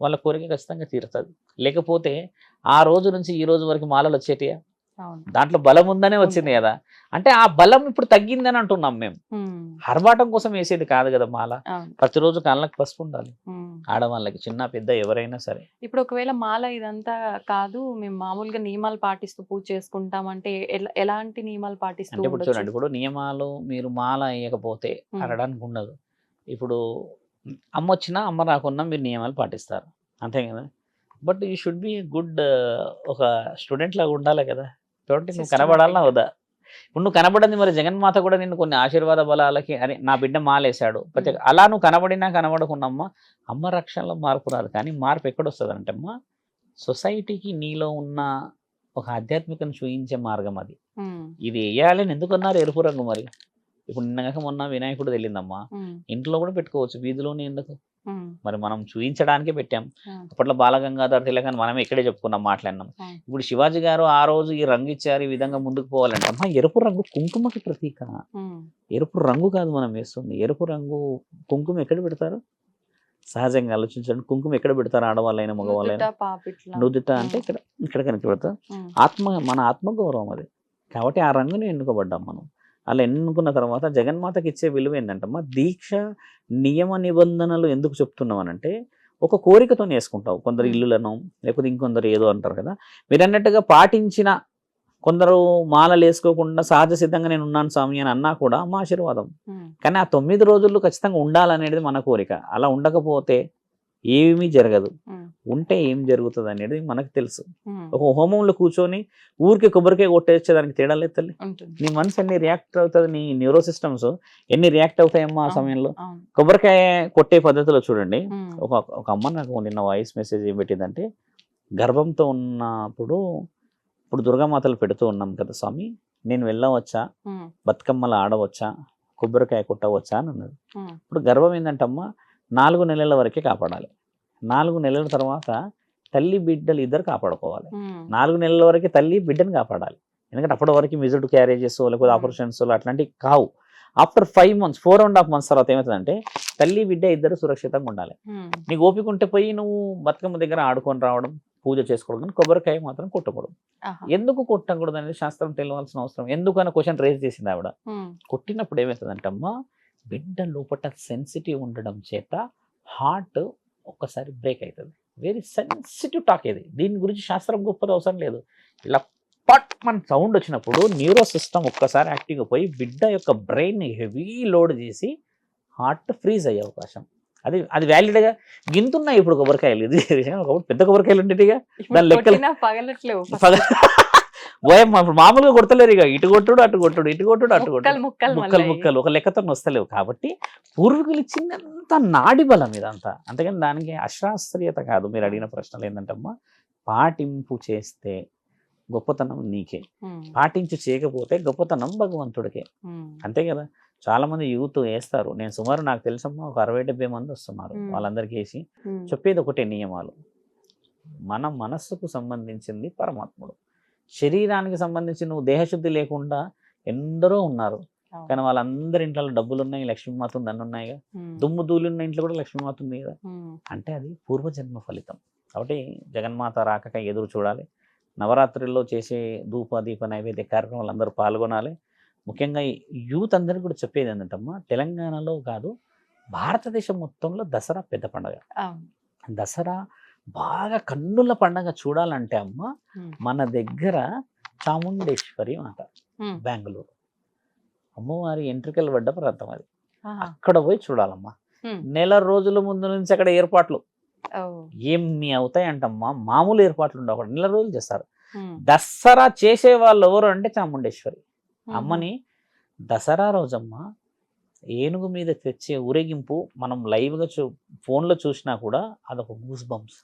వాళ్ళ కోరిక ఖచ్చితంగా తీరుతుంది. లేకపోతే ఆ రోజు నుంచి ఈ రోజు వరకు మాలలు వచ్చేటియా, దాంట్లో బలం ఉందనే వచ్చింది కదా. అంటే ఆ బలం ఇప్పుడు తగ్గిందని అంటున్నాం మేము. హర్బాటం కోసం వేసేది కాదు కదా మాల. ప్రతిరోజు కాళ్ళకి పసుపు ఉండాలి, ఆడవాళ్ళకి, చిన్న పెద్ద ఎవరైనా సరే. ఇప్పుడు ఒకవేళ మాల ఇదంతా కాదు, మేము మామూలుగా నియమాలు పాటిస్తూ పూజ చేసుకుంటాం అంటే ఎలాంటి నియమాలు పాటిస్తూ? అంటే ఇప్పుడు చూడండి, ఇప్పుడు నియమాలు మీరు మాల వేయకపోతే అనడానికి ఉండదు. ఇప్పుడు అమ్మ వచ్చినా అమ్మ రాకున్నా మీరు నియమాలు పాటిస్తారు, అంతే కదా. But you should be good, ఒక స్టూడెంట్ లాగా ఉండాలి కదా. కాబట్టి నువ్వు కనబడాలన్నా వద్దా? ఇప్పుడు నువ్వు కనబడింది మరి జగన్మాత కూడా నిన్ను కొన్ని ఆశీర్వాద బలాలకి అని నా బిడ్డ మాలేశాడు ప్రతి అలా నువ్వు కనబడినా కనబడకున్నమ్మా అమ్మ రక్షణలో మార్పు రాదు. కానీ మార్పు ఎక్కడొస్తుంది అంటే అమ్మ సొసైటీకి నీలో ఉన్న ఒక ఆధ్యాత్మికను చూయించే మార్గం అది. ఇది వేయాలని ఎందుకన్నారు ఎరుపు రంగు? మరి ఇప్పుడు నిన్నగాక మొన్న వినాయకుడు వెళ్ళిందమ్మా, ఇంట్లో కూడా పెట్టుకోవచ్చు, వీధిలోనే ఎందుకు? మరి మనం చూపించడానికే పెట్టాం. అప్పట్లో బాలగంగాధర్ తిలక్ అని మనమే ఇక్కడే చెప్పుకున్నాం, మాట్లాడినాం. ఇప్పుడు శివాజీ గారు ఆ రోజు ఈ రంగు ఇచ్చారు, ఈ విధంగా ముందుకు పోవాలంటే అమ్మా ఎరుపు రంగు కుంకుమకి ప్రతీక. ఎరుపు రంగు కాదు మనం వేస్తుంది, ఎరుపు రంగు కుంకుమ ఎక్కడ పెడతారు? సహజంగా ఆలోచించండి, కుంకుమ ఎక్కడ పెడతారు? ఆడవాళ్ళైనా మగవాళ్ళైనా నుదుట అంటే ఇక్కడ ఇక్కడ కనుక పెడతారు. మన ఆత్మగౌరవం అది. కాబట్టి ఆ రంగుని ఎన్నుకోబడ్డాం మనం. అలా ఎన్నుకున్న తర్వాత జగన్మాతకి ఇచ్చే విలువ ఏంటంటమ్మా, దీక్ష నియమ నిబంధనలు ఎందుకు చెప్తున్నాం అనంటే, ఒక కోరికతో వేసుకుంటావు. కొందరు ఇల్లులను, లేకపోతే ఇంకొందరు ఏదో అంటారు కదా, మీరు అన్నట్టుగా పాటించిన కొందరు మాలలు వేసుకోకుండా సహజ సిద్ధంగా నేను ఉన్నాను స్వామి అని అన్నా కూడా మా ఆశీర్వాదం. కానీ ఆ 9 రోజులు ఖచ్చితంగా ఉండాలనేది మన కోరిక. అలా ఉండకపోతే ఏమీ జరగదు, ఉంటే ఏం జరుగుతుంది అనేది మనకు తెలుసు. ఒక హోమంలో కూర్చొని ఊరికి కొబ్బరికాయ కొట్టేసేదానికి తేడా లేదు తల్లి. నీ మనసు ఎన్ని రియాక్ట్ అవుతుంది, నీ న్యూరో సిస్టమ్స్ ఎన్ని రియాక్ట్ అవుతాయమ్మా ఆ సమయంలో. కొబ్బరికాయ కొట్టే పద్ధతిలో చూడండి, ఒక అమ్మ నాకు నిన్న వాయిస్ మెసేజ్ ఏం పెట్టిందంటే, గర్భంతో ఉన్నప్పుడు ఇప్పుడు దుర్గామాతలు పెడుతూ ఉన్నాం కదా స్వామి, నేను వెళ్ళవచ్చా, బతుకమ్మలు ఆడవచ్చా, కొబ్బరికాయ కొట్టవచ్చా అని అన్నది. ఇప్పుడు గర్భం ఏంటంటమ్మా 4 నెలల వరకే కాపాడాలి. 4 నెలల తర్వాత తల్లి బిడ్డలు ఇద్దరు కాపాడుకోవాలి. 4 నెలల వరకే తల్లి బిడ్డను కాపాడాలి. ఎందుకంటే అప్పటి వరకు మిజుడ్ క్యారేజెస్ లేకపోతే ఆపరేషన్స్ అట్లాంటివి కావు. ఆఫ్టర్ 5 months 4.5 months తర్వాత ఏమవుతుందంటే తల్లి బిడ్డ ఇద్దరు సురక్షితంగా ఉండాలి. నీకు ఓపిక ఉంటే పోయి నువ్వు బతుకమ్మ దగ్గర ఆడుకొని రావడం, పూజ చేసుకోవడం, కానీ కొబ్బరికాయ మాత్రం కొట్టకూడదు. ఎందుకు కొట్టకూడదు అనేది శాస్త్రం తెలియాల్సిన అవసరం. ఎందుకని క్వశ్చన్ రేజ్ చేసింది ఆవిడ. కొట్టినప్పుడు ఏమవుతుందంటమ్మా, బిడ్డ లోపల సెన్సిటివ్ ఉండడం చేత హార్ట్ ఒక్కసారి బ్రేక్ అవుతుంది. వెరీ సెన్సిటివ్ టాక్ ఇది. దీని గురించి శాస్త్రం గొప్పది అవసరం లేదు. ఇలా పట్ మన సౌండ్ వచ్చినప్పుడు న్యూరో సిస్టమ్ ఒక్కసారి యాక్టివ్గా పోయి బిడ్డ యొక్క బ్రెయిన్ హెవీ లోడ్ చేసి హార్ట్ ఫ్రీజ్ అయ్యే అవకాశం. అది వ్యాలిడ్గా గింతున్నాయి ఇప్పుడు కొబ్బరికాయలు. ఇది ఒకప్పుడు పెద్ద కొబ్బరికాయలు ఉండేటిగా, దాని లెక్కలు ఇప్పుడు మామూలుగా కొడతలేరు. ఇక ఇటు కొట్టుడు అటు కొట్టుడు, ఇటు కొట్టుడు అటు కొట్టుడు, ముక్కలు ఒక లెక్కతో వస్తలేవు. కాబట్టి పూర్వీకులు ఇచ్చినంత నాడి బలం ఇదంతా. అంతేగాని దానికి అశాస్త్రీయత కాదు. మీరు అడిగిన ప్రశ్నలు ఏంటంటమ్మా, పాటింపు చేస్తే గొప్పతనం నీకే, పాటించి చేయకపోతే గొప్పతనం భగవంతుడికే. అంతే కదా. చాలా మంది యూత్ వేస్తారు. నేను సుమారు నాకు తెలుసమ్మా ఒక 60-70 మంది వస్తున్నారు. వాళ్ళందరికీ వేసి చెప్పేది ఒకటే నియమాలు. మన మనస్సుకు సంబంధించింది పరమాత్ముడు, శరీరానికి సంబంధించి నువ్వు దేహశుద్ధి లేకుండా ఎందరో ఉన్నారు. కానీ వాళ్ళందరి ఇంట్లో డబ్బులు ఉన్నాయి, లక్ష్మీమాత ఉంది అన్నీ ఉన్నాయిగా. దుమ్ము ధూళి ఉన్న ఇంట్లో కూడా లక్ష్మీమాత ఉంది కదా. అంటే అది పూర్వజన్మ ఫలితం. కాబట్టి జగన్మాత రాకక ఎదురు చూడాలి. నవరాత్రుల్లో చేసే ధూప దీప నైవేద్య కార్యక్రమాలు అందరూ పాల్గొనాలి. ముఖ్యంగా యూత్ అందరికీ కూడా చెప్పేది ఏంటంటమ్మా, తెలంగాణలో కాదు భారతదేశం మొత్తంలో దసరా పెద్ద పండుగ. దసరా బాగా కన్నుల పండగ చూడాలంటే అమ్మ మన దగ్గర చాముండేశ్వరి మాత బెంగళూరు అమ్మవారి ఎంట్రికలు పడ్డ ప్రాంతం అది. అక్కడ పోయి చూడాలమ్మా. నెల రోజుల ముందు నుంచి అక్కడ ఏర్పాట్లు ఏమి అవుతాయంటమ్మా, మామూలు ఏర్పాట్లు ఉండవు. అక్కడ నెల రోజులు చేస్తారు. దసరా చేసే వాళ్ళు ఎవరు అంటే చాముండేశ్వరి అమ్మని. దసరా రోజమ్మా ఏనుగు మీద తెచ్చే ఊరేగింపు మనం లైవ్గా ఫోన్లో చూసినా కూడా అదొక గూస్ బంప్స్.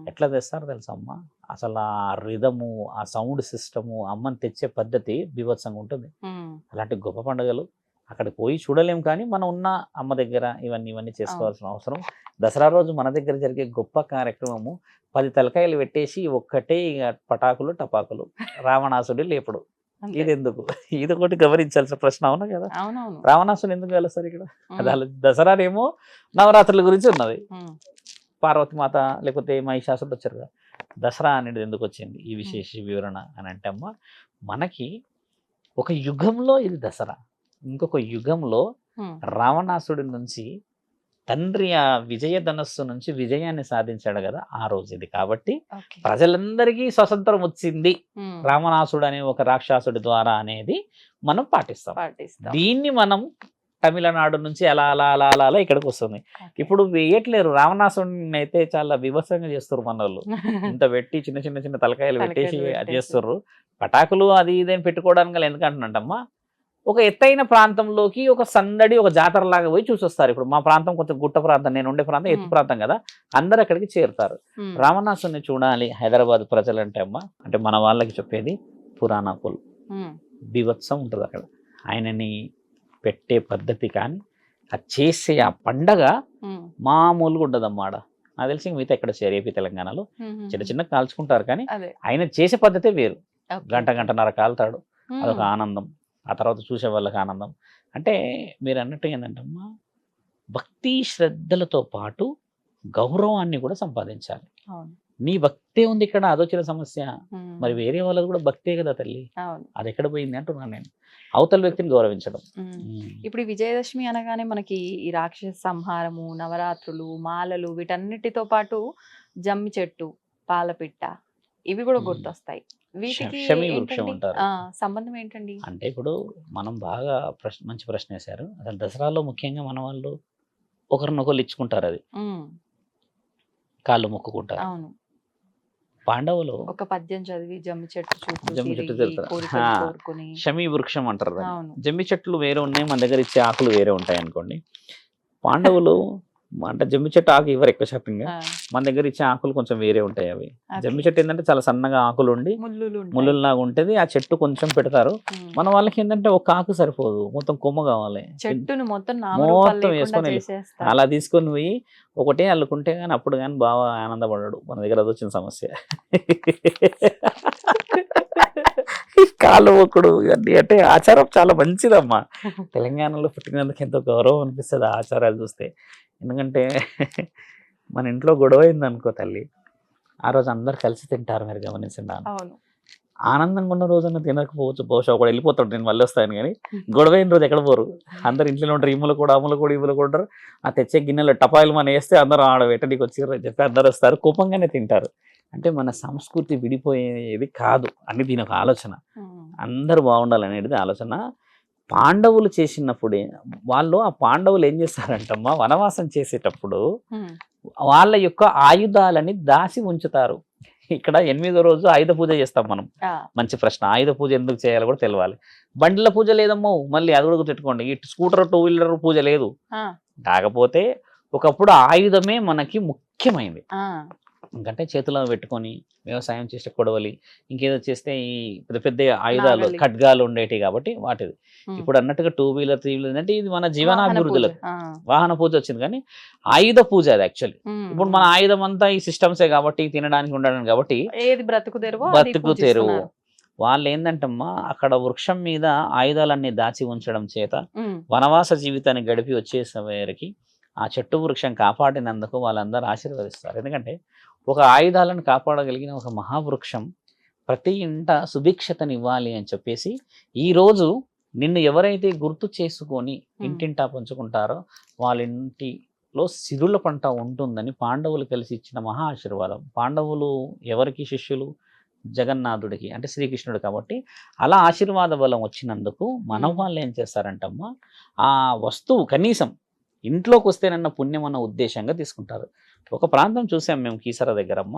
ఎట్లా తెస్తారు తెలుసా అమ్మ, అసలు ఆ రిధము, ఆ సౌండ్ సిస్టము, అమ్మని తెచ్చే పద్ధతి బీభత్సంగా ఉంటుంది. అలాంటి గొప్ప పండుగలు అక్కడికి పోయి చూడలేం. కానీ మనం ఉన్న అమ్మ దగ్గర ఇవన్నీ చేసుకోవాల్సిన అవసరం. దసరా రోజు మన దగ్గర జరిగే గొప్ప కార్యక్రమము 10 తలకాయలు పెట్టేసి ఒక్కటే పటాకులు టపాకులు, రావణాసుడి లేపుడు. ఇది ఎందుకు? ఇది ఒకటి గమనించాల్సిన ప్రశ్న. అవునా కదా. రావణాసుని ఎందుకు కలుస్తారు ఇక్కడ? అది దసరానేమో నవరాత్రుల గురించి ఉన్నది, పార్వతీమాత లేకపోతే మహిషాసుడు వచ్చారు కదా. దసరా అనేది ఎందుకు వచ్చింది ఈ విశేష వివరణ అని అంటే అమ్మ, మనకి ఒక యుగంలో ఇది దసరా, ఇంకొక యుగంలో రావణాసుడి నుంచి తండ్రి ఆ విజయధనస్సు నుంచి విజయాన్ని సాధించాడు కదా, ఆ రోజు ఇది. కాబట్టి ప్రజలందరికీ స్వతంత్రం వచ్చింది రావణాసుడు అనే ఒక రాక్షసుడి ద్వారా అనేది మనం పాటిస్తాం. దీన్ని మనం తమిళనాడు నుంచి అలా అలా అలా అలా అలా ఇక్కడికి వస్తుంది. ఇప్పుడు వేయట్లేరు రావణాసుడిని అయితే, చాలా విభత్సంగా చేస్తారు మన వాళ్ళు. ఇంత పెట్టి చిన్న చిన్న చిన్న తలకాయలు పెట్టేసి అది చేస్తారు. పటాకులు అది ఇదేం పెట్టుకోవడానికి ఎందుకంటున్నట్టమ్మా, ఒక ఎత్తైన ప్రాంతంలోకి ఒక సందడి, ఒక జాతర లాగా పోయి చూసొస్తారు. ఇప్పుడు మా ప్రాంతం కొంచెం గుట్ట ప్రాంతం, నేను ఉండే ప్రాంతం ఎత్తు ప్రాంతం కదా, అందరు అక్కడికి చేరుతారు. రావణాసుని చూడాలి హైదరాబాద్ ప్రజలు అంటే అమ్మ, అంటే మన వాళ్ళకి చెప్పేది పురాణాపుల్ బీభత్సం ఉంటుంది అక్కడ. ఆయనని పెట్టే పద్ధతి కానీ అది చేసే ఆ పండగ మామూలుగా ఉండదమ్మా ఆడ. నాకు తెలిసి మిగతా ఎక్కడ చేయరు ఏపీ తెలంగాణలో. చిన్న చిన్న కాల్చుకుంటారు కానీ అదే ఆయన చేసే పద్ధతే వేరు. ఓకే. గంటన్నర కాలుతాడు, అదొక మ్మ్. ఆనందం. ఆ తర్వాత చూసే వాళ్ళకి ఆనందం. అంటే మీరు అన్నట్టు ఏంటంటమ్మా, భక్తి శ్రద్ధలతో పాటు గౌరవాన్ని కూడా సంపాదించాలి. అవును. నీ భక్తే ఉంది ఇక్కడ, అదొచ్చిన సమస్య. మ్మ్. మరి వేరే వాళ్ళది కూడా భక్తే కదా తల్లి, అవును. అది ఎక్కడ పోయింది అంటున్నాను నేను. అవతల వ్యక్తిని గౌరవించడం. మ్మ్. ఇప్పుడు ఈ విజయదశమి అనగానే మనకి ఈ రాక్షస సంహారము, నవరాత్రులు, మాలలు, వీటన్నిటితో పాటు జమ్మి చెట్టు, పాలపిట్ట, ఇవి కూడా గుర్తొస్తాయి. వీటికి శమీ వృక్షం ఏంటండి అంటారు. సంబంధం ఏంటండి? అంటే ఇప్పుడు మనం బాగా మంచి ప్రశ్న వేశారు. అసలు దసరాలో ముఖ్యంగా మన వాళ్ళు ఒకరినొకరు ఇచ్చుకుంటారు, అది మ్మ్. కాళ్ళు మొక్కుకుంటారు. అవును. పాండవులు ఒక పద్యం చదివి జమ్మి చెట్టు చుట్టూ జమ్మి చెట్టు తిరిగి తిరుగుతారు. కోరికలు ఆ. కోరుకొని. శమీ వృక్షం అంటారు దాన్ని. అవును. జమ్మి చెట్లు వేరే ఉన్నాయి, మన దగ్గర ఇచ్చే ఆకులు వేరే ఉంటాయి అనుకోండి. పాండవులు అంటే జమ్మి చెట్టు ఆకు ఇవ్వరు ఎక్కువ శాతంగా, ఆ, మన దగ్గర ఇచ్చే ఆకులు కొంచెం వేరే ఉంటాయి. అవి ఓకే. జమ్మి చెట్టు ఏంటంటే చాలా సన్నగా ఆకులు ఉండి ముళ్ళులు ఉంటాయి. ముళ్ళులాగా ఉంటుంది. ఆ చెట్టు కొంచెం పెడతారు. మ్మ్. మన వాళ్ళకి ఏంటంటే ఒక ఆకు సరిపోదు, మొత్తం కొమ్మ కావాలి. చెట్టును మొత్తం మొత్తం నామరూపాలు లేకుండా వేసుకొని చేసేస్తారు. అలా తీసుకొని పోయి ఒకటే అల్లుకుంటే కానీ అప్పుడు కానీ బాగా ఆనందపడ్డాడు. మన దగ్గర అది వచ్చిన సమస్య. ఈ కాళ్ళు మొక్కుడు ఇవన్నీ అంటే ఆచారం చాలా మంచిదమ్మా. తెలంగాణలో పుట్టినందుకు ఎంతో గౌరవం అనిపిస్తుంది ఆ ఆచారాలు చూస్తే. ఎందుకంటే మన ఇంట్లో గొడవ అయింది అనుకో తల్లి, ఆ రోజు అందరు కలిసి తింటారు. మీరు గమనించిన అవును. ఆనందంగా ఉన్న రోజున తినకపోవచ్చు, బహుశా ఒకడు వెళ్ళిపోతాడు నేను మళ్ళీ వస్తాను కానీ గొడవ అయిన రోజు ఎక్కడ పోరు. అందరు ఇంట్లో ఉంటారు, ఇమ్మలు కూడా అమ్మలు కూడా ఇమ్మలు కూడా ఉంటారు. ఆ తెచ్చే గిన్నెలో టపాయిలు మన వేస్తే అందరూ ఆడ వెట్టడికి వచ్చి చెప్పి అందరు వస్తారు, కోపంగానే తింటారు. అంటే మన సంస్కృతి విడిపోయేది కాదు అని దీని ఒక ఆలోచన. మ్మ్. అందరూ బాగుండాలనేది ఆలోచన. పాండవులు చేసినప్పుడే వాళ్ళు, ఆ పాండవులు ఏం చేస్తారంటమ్మా, వనవాసం చేసేటప్పుడు మ్మ్. వాళ్ళ యొక్క ఆయుధాలని దాచి ఉంచుతారు. ఇక్కడ 8వ రోజు ఆయుధ పూజ చేస్తాం మనం. ఆ, మంచి ప్రశ్న. ఆయుధ పూజ ఎందుకు చేయాలో కూడా తెలియాలి. బండిల పూజ లేదమ్మో, మళ్ళీ అది కూడా గుర్తుపెట్టుకోండి. ఈ స్కూటర్ 2 వీలర్ పూజ లేదు. ఆ, కాకపోతే ఒకప్పుడు ఆయుధమే మనకి ముఖ్యమైనది. ఆ, ఎందుకంటే చేతిలో పెట్టుకొని వ్యవసాయం చేసే కొడవలి, ఇంకేదో చేస్తే ఈ పెద్ద పెద్ద ఆయుధాలు నాగలి. ఖడ్గాలు ఉండేటివి కాబట్టి వాటిది. మ్మ్. ఇప్పుడు అన్నట్టుగా 2 వీలర్ 3 వీలర్ అంటే ఇది మన వాహన పూజ. జీవనాభివృద్ధులకు ఆ, వాహన పూజ వచ్చింది, కానీ ఆయుధ పూజ అది యాక్చువల్లీ. మ్మ్. ఇప్పుడు మన ఆయుధం అంతా ఈ సిస్టమ్సే కాబట్టి, తినడానికి ఉండడానికి కాబట్టి ఏది బ్రతుకు తెరువో అది బతుకు తెరువు. పూజిస్తున్నారు. వాళ్ళు ఏంటంటమ్మా, అక్కడ వృక్షం మీద ఆయుధాలన్నీ దాచి ఉంచడం చేత మ్మ్. వనవాస జీవితాన్ని గడిపి వచ్చేసరికి ఆ చెట్టు వృక్షం కాపాడినందుకు వాళ్ళందరూ ఆశీర్వదిస్తారు. ఎందుకంటే ఒక ఆయుధాలను కాపాడగలిగిన ఒక మహావృక్షం ప్రతి ఇంట సుభిక్షతనివ్వాలి అని చెప్పేసి ఈరోజు నిన్ను ఎవరైతే గుర్తు చేసుకొని ఇంటింటా పంచుకుంటారో వాళ్ళ ఇంటిలో సిరుల పంట ఉంటుందని పాండవులు కలిసి ఇచ్చిన మహా ఆశీర్వాదం. పాండవులు ఎవరికి శిష్యులు? జగన్నాథుడికి, అంటే శ్రీకృష్ణుడు కాబట్టి అలా ఆశీర్వాద బలం వచ్చినందుకు మన వాళ్ళు ఏం చేస్తారంటమ్మా, ఆ వస్తువు కనీసం ఇంట్లోకి వస్తేనన్న పుణ్యం అన్న ఉద్దేశంగా తీసుకుంటారు. ఒక ప్రాంతం చూసాం మేము కీసర దగ్గరమ్మ,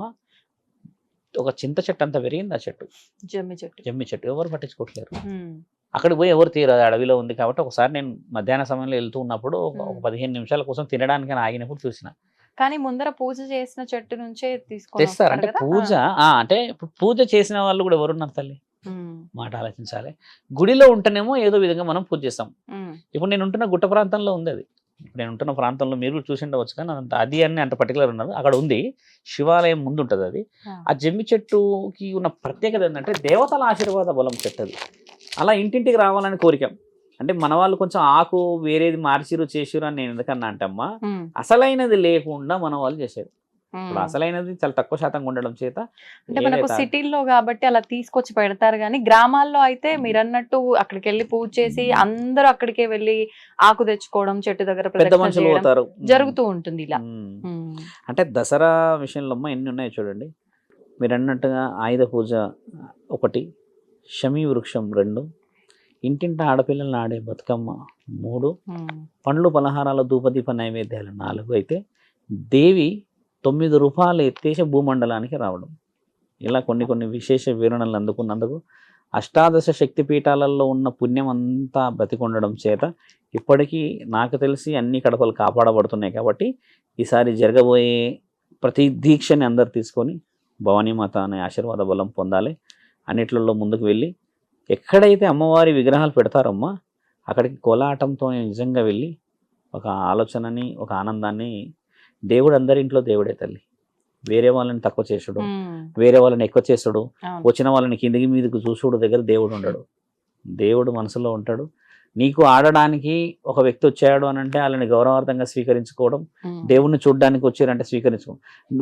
ఒక చింత చెట్టు అంతా పెరిగింది ఆ చెట్టు, జమ్మి చెట్టు. జమ్మి చెట్టు, ఎవరు పట్టించుకోవట్లేరు. మ్మ్. అక్కడికి పోయి ఎవరు తీరారు, అడవిలో ఉంది కాబట్టి. ఒకసారి నేను మధ్యాహ్న సమయంలో వెళ్తూ ఉన్నప్పుడు ఒక 15 నిమిషాల కోసం తినడానికి ఆగినప్పుడు చూసిన. కానీ ముందర పూజ చేసిన చెట్టు నుంచే తీసుకొని తెస్తారు అంటే వస్తారు కదా? పూజ. అంటే ఇప్పుడు పూజ చేసిన వాళ్ళు కూడా ఎవరున్నారు తల్లి? మ్మ్. మాట ఆలోచించాలి. గుడిలో ఉంటేనేమో ఏదో విధంగా మనం పూజ చేస్తాం. మ్మ్. ఇప్పుడు నేను ఉంటున్న గుట్ట ప్రాంతంలో ఉంది అది. ఇప్పుడు నేను ఉంటున్న ప్రాంతంలో మీరు కూడా చూసి ఉండవచ్చు, కానీ అది అని అంత పర్టికులర్ ఉన్నది అక్కడ ఉంది. శివాలయం ముందు ఉంటుంది అది. ఆ. ఆ జమ్మి చెట్టుకి ఉన్న ప్రత్యేకత ఏంటంటే దేవతల ఆశీర్వాద బలం చెట్టది. అలా ఇంటింటికి రావాలని కోరిక. అంటే మన వాళ్ళు కొంచెం ఆకు వేరేది మార్చిరు చేసిరు అని నేను ఎందుకన్నా అంటే అమ్మా, మ్మ్. అసలైనది లేకుండా మన వాళ్ళు చేశారు. మ్మ్. ఇప్పుడు అసలైనది చాలా తక్కువ శాతంగా ఉండడం చేత అంటే మనకు ఏదైతే సిటీల్లో కాబట్టి అలా తీసుకొచ్చి పెడతారు, కానీ గ్రామాల్లో అయితే మీరు అన్నట్టు అక్కడికి వెళ్ళి పూజ చేసి అందరూ అక్కడికే వెళ్ళి ఆకు తెచ్చుకోవడం, చెట్టు దగ్గర పెద్ద ప్రదక్షిణ మనుషులు చేయడం పోతారు. జరుగుతూ ఉంటుంది ఇలా. ఉమ్. మ్మ్. అంటే దసరా విషయంలో అమ్మ ఎన్ని ఉన్నాయో చూడండి. మీరు అన్నట్టుగా ఆయుధ పూజ 1, శమీ వృక్షం 2, ఇంటింట ఆడపిల్లలను ఆడే బతుకమ్మ 3, మ్మ్. పండ్లు పలహారాల ధూపదీప నైవేద్యాలు 4 అయితే దేవి 9 రూపాయలు ఎత్తేసి భూమండలానికి రావడం. ఇలా కొన్ని విశేష వివరణలు అందుకున్నందుకు అష్టాదశ శక్తి పీఠాలలో ఉన్న పుణ్యం అంతా బ్రతికొండడం చేత ఇప్పటికీ నాకు తెలిసి అన్ని కడపలు కాపాడబడుతున్నాయి. కాబట్టి ఈసారి జరగబోయే ప్రతి దీక్షని అందరు తీసుకొని భవానీమాత అనే ఆశీర్వాద బలం పొందాలి. అన్నిట్లలో ముందుకు వెళ్ళి ఎక్కడైతే అమ్మవారి విగ్రహాలు పెడతారమ్మా అక్కడికి కోలాటంతో నిజంగా వెళ్ళి ఒక ఆలోచనని, ఒక ఆనందాన్ని, దేవుడు అందరి ఇంట్లో దేవుడే తల్లి. వేరే వాళ్ళని తక్కువ చేసుడు, వేరే వాళ్ళని ఎక్కువ చేసుడు, అవును. వచ్చిన వాళ్ళని కిందికి మీదకి చూసుడు దగ్గర దేవుడు ఉండడు. దేవుడు మనసులో ఉంటాడు. నీకు ఆడడానికి ఒక వ్యక్తి వచ్చాడు అని అంటే వాళ్ళని గౌరవార్థంగా స్వీకరించుకోవడం, దేవుణ్ణి చూడడానికి వచ్చారంటే స్వీకరించుకోవడం.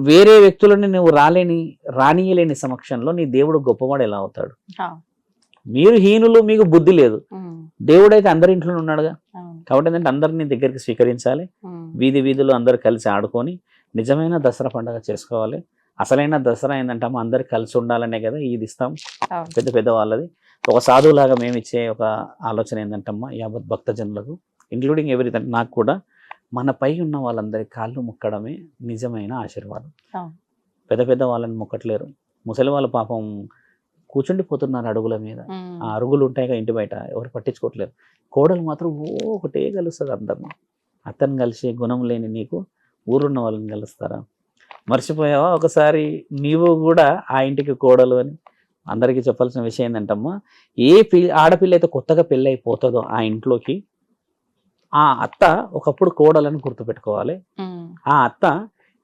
వేరే వ్యక్తులని నువ్వు రానియలేని సమక్షంలో నీ దేవుడు గొప్పవాడు ఎలా అవుతాడు? మీరు హీనులు, మీకు బుద్ధి లేదు. దేవుడైతే అందరి ఇంట్లో ఉన్నాడుగా. కాబట్టి ఏంటంటే అందరినీ దగ్గరికి స్వీకరించాలి. వీధి వీధిలో అందరు కలిసి ఆడుకొని నిజమైన దసరా పండుగ చేసుకోవాలి. అసలైన దసరా ఏంటంటే అందరు కలిసి ఉండాలనే కదా ఈది ఇస్తాం పెద్ద పెద్ద వాళ్ళది. ఒక సాధువులాగా మేము ఇచ్చే ఒక ఆలోచన ఏంటంటమ్మా యావత్ భక్తజనులకు, ఇంక్లూడింగ్ ఎవ్రీథింగ్, నాకు కూడా మన పై ఉన్న వాళ్ళందరి కాళ్ళు మొక్కడమే నిజమైన ఆశీర్వాదం. పెద్ద పెద్ద వాళ్ళని మొక్కట్లేరు. ముసలి వాళ్ళ పాపం కూర్చుండిపోతున్నారు అడుగుల మీద. ఆ అరుగులు ఉంటాయిగా ఇంటి బయట, ఎవరు పట్టించుకోవట్లేరు. కోడలు మాత్రం ఒకటే కలుస్తుంది అందరిని. అతను కలిసి గుణం లేని నీకు ఊరున్న వాళ్ళని కలుస్తారా? మర్చిపోయావా ఒకసారి నీవు కూడా ఆ ఇంటికి కోడలు అని? అందరికీ చెప్పాల్సిన విషయం ఏంటంటమ్మా, ఏ ఆడపిల్ల అయితే కొత్తగా పెళ్ళి అయిపోతుందో ఆ ఇంట్లోకి, ఆ అత్త ఒకప్పుడు కోడలని గుర్తుపెట్టుకోవాలి. ఆ అత్త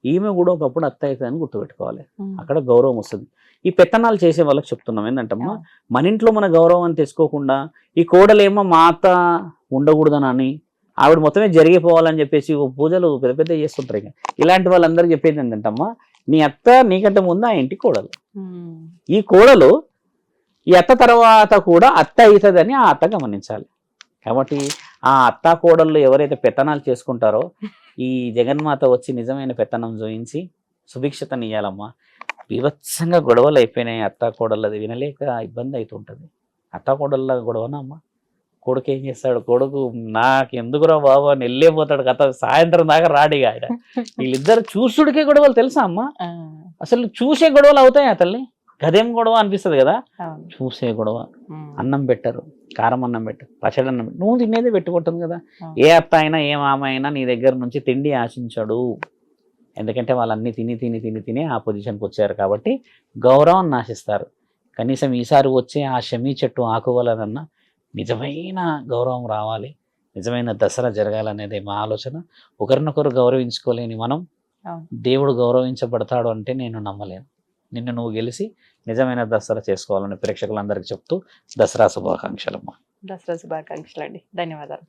ఈమె కూడా ఒకప్పుడు అత్త అవుతుందని గుర్తుపెట్టుకోవాలి. అక్కడ గౌరవం వస్తుంది. ఈ పెత్తనాలు చేసే వాళ్ళకి చెప్తున్నాం ఏంటంటమ్మా, మన ఇంట్లో మన గౌరవం తెచ్చుకోకుండా ఈ కోడలేమో మా అత్త ఉండకూడదని, ఆవిడ మొత్తమే జరిగిపోవాలని చెప్పేసి పూజలు పెద్ద పెద్ద చేస్తుంటారు. ఇక ఇలాంటి వాళ్ళందరికీ చెప్పేది ఏంటంటమ్మా, నీ అత్త నీకంటే ముందు ఆ ఇంటి కోడలు. ఈ కోడలు ఈ అత్త తర్వాత కూడా అత్త అవుతుందని ఆ అత్త గమనించాలి. కాబట్టి ఆ అత్త కోడళ్ళు ఎవరైతే పెత్తనాలు చేసుకుంటారో ఈ జగన్మాత వచ్చి నిజమైన పెత్తనం చూయించి సుభిక్షతనియ్యాలమ్మా. వివత్సంగా గొడవలు అయిపోయినాయి అత్త కోడళ్ళు, అది వినలేక ఇబ్బంది అవుతుంటుంది. అత్త కోడళ్ళ గొడవనా అమ్మ? కొడుకు ఏం చేస్తాడు? కొడుకు నాకు ఎందుకురా బాబు అని వెళ్ళిపోతాడు. కథ సాయంత్రం దాకా రాడిగా ఆయన. వీళ్ళిద్దరు చూసుడికే గొడవలు తెలుసా అమ్మ? అసలు చూసే గొడవలు అవుతాయి తల్లి. గదేం గొడవ అనిపిస్తుంది కదా, చూసే గొడవ. అన్నం పెట్టరు, కారం అన్నం పెట్టరు, పచ్చడి అన్నం పెట్టరు, నువ్వు తినేదే పెట్టుకుంటుంది కదా. ఏ అత్త అయినా ఏ మామ అయినా నీ దగ్గర నుంచి తిండి ఆశించడు. ఎందుకంటే వాళ్ళన్నీ తిని తిని తిని తిని ఆ పొజిషన్కి వచ్చారు కాబట్టి గౌరవాన్ని ఆశిస్తారు. కనీసం ఈసారి వచ్చే ఆ షమీ చెట్టు ఆకువలనన్నా నిజమైన గౌరవం రావాలి, నిజమైన దసరా జరగాలనేది మా ఆలోచన. ఒకరినొకరు గౌరవించుకోలేని మనం దేవుడు గౌరవించబడతాడు అంటే నేను నమ్మలేను. నిన్ను నువ్వు గెలిచి నిజమైన దసరా చేసుకోవాలని ప్రేక్షకులందరికీ చెప్తూ దసరా శుభాకాంక్షలమ్మా. దసరా శుభాకాంక్షలు అండి. ధన్యవాదాలు.